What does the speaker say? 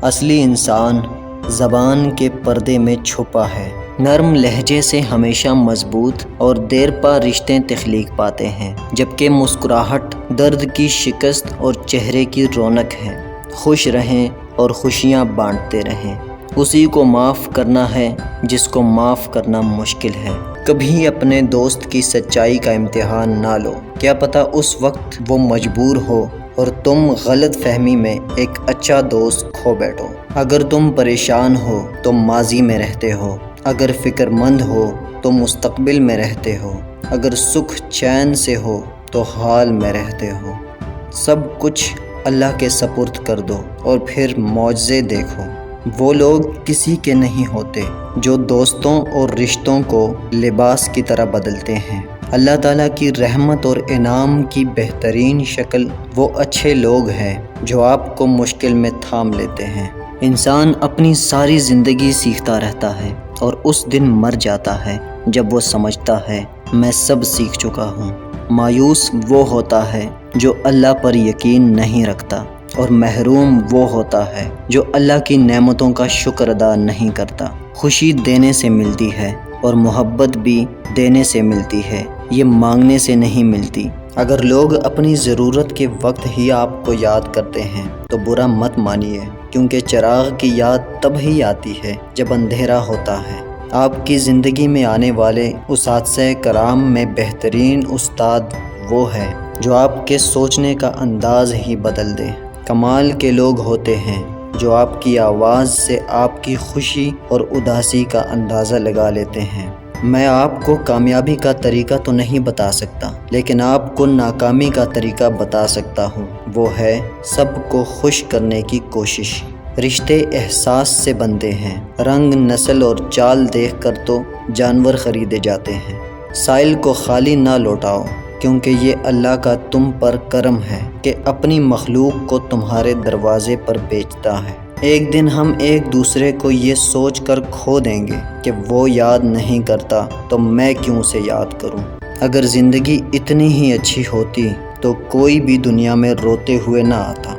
اصلی انسان زبان کے پردے میں چھپا ہے۔ نرم لہجے سے ہمیشہ مضبوط اور دیر پا رشتے تخلیق پاتے ہیں، جبکہ مسکراہٹ درد کی شکست اور چہرے کی رونق ہے۔ خوش رہیں اور خوشیاں بانٹتے رہیں۔ اسی کو معاف کرنا ہے جس کو معاف کرنا مشکل ہے۔ کبھی اپنے دوست کی سچائی کا امتحان نہ لو، کیا پتہ اس وقت وہ مجبور ہو اور تم غلط فہمی میں ایک اچھا دوست کھو بیٹھو۔ اگر تم پریشان ہو تو ماضی میں رہتے ہو، اگر فکر مند ہو تو مستقبل میں رہتے ہو، اگر سکھ چین سے ہو تو حال میں رہتے ہو۔ سب کچھ اللہ کے سپرد کر دو اور پھر معجزے دیکھو۔ وہ لوگ کسی کے نہیں ہوتے جو دوستوں اور رشتوں کو لباس کی طرح بدلتے ہیں۔ اللہ تعالیٰ کی رحمت اور انعام کی بہترین شکل وہ اچھے لوگ ہیں جو آپ کو مشکل میں تھام لیتے ہیں۔ انسان اپنی ساری زندگی سیکھتا رہتا ہے اور اس دن مر جاتا ہے جب وہ سمجھتا ہے میں سب سیکھ چکا ہوں۔ مایوس وہ ہوتا ہے جو اللہ پر یقین نہیں رکھتا، اور محروم وہ ہوتا ہے جو اللہ کی نعمتوں کا شکر ادا نہیں کرتا۔ خوشی دینے سے ملتی ہے اور محبت بھی دینے سے ملتی ہے، یہ مانگنے سے نہیں ملتی۔ اگر لوگ اپنی ضرورت کے وقت ہی آپ کو یاد کرتے ہیں تو برا مت مانیے، کیونکہ چراغ کی یاد تب ہی آتی ہے جب اندھیرا ہوتا ہے۔ آپ کی زندگی میں آنے والے اساتذہ کرام میں بہترین استاد وہ ہے جو آپ کے سوچنے کا انداز ہی بدل دے۔ کمال کے لوگ ہوتے ہیں جو آپ کی آواز سے آپ کی خوشی اور اداسی کا اندازہ لگا لیتے ہیں۔ میں آپ کو کامیابی کا طریقہ تو نہیں بتا سکتا، لیکن آپ کو ناکامی کا طریقہ بتا سکتا ہوں، وہ ہے سب کو خوش کرنے کی کوشش۔ رشتے احساس سے بنتے ہیں، رنگ، نسل اور چال دیکھ کر تو جانور خریدے جاتے ہیں۔ سائل کو خالی نہ لوٹاؤ، کیونکہ یہ اللہ کا تم پر کرم ہے کہ اپنی مخلوق کو تمہارے دروازے پر بیچتا ہے۔ ایک دن ہم ایک دوسرے کو یہ سوچ کر کھو دیں گے کہ وہ یاد نہیں کرتا تو میں کیوں سے یاد کروں۔ اگر زندگی اتنی ہی اچھی ہوتی تو کوئی بھی دنیا میں روتے ہوئے نہ آتا۔